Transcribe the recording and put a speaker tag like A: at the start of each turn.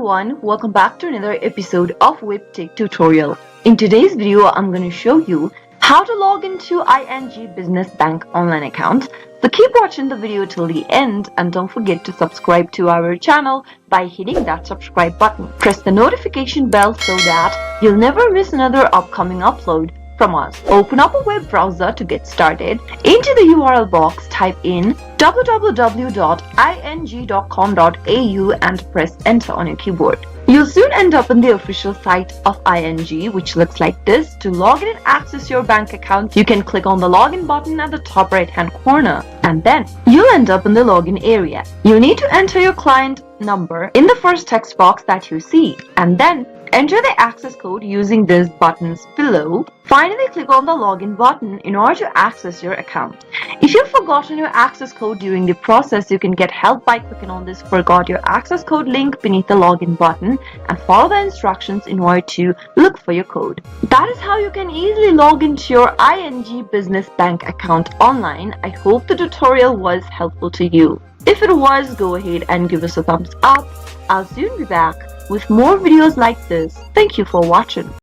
A: everyone, welcome back to another episode of Web Tech Tutorial. In today's video, I'm going to show you how to log into ING Business Bank online account. So keep watching the video till the end and don't forget to subscribe to our channel by hitting that subscribe button. Press the notification bell so that you'll never miss another upcoming upload from us. Open up a web browser to get started. Into the URL box, type in www.ing.com.au and press enter on your keyboard. You'll soon end up on the official site of ING, which looks like this. To log in and access your bank account, you can click on the login button at the top right hand corner, and then you'll end up in the login area. You need to enter your client number in the first text box that you see, and then enter the access code using these buttons below. Finally, click on the login button in order to access your account. If you've forgotten your access code during the process, you can get help by clicking on this forgot your access code link beneath the login button and follow the instructions in order to look for your code. That is how you can easily log into your ING Business Bank account online. I hope the tutorial was helpful to you. If it was, go ahead and give us a thumbs up. I'll soon be back with more videos like this. Thank you for watching.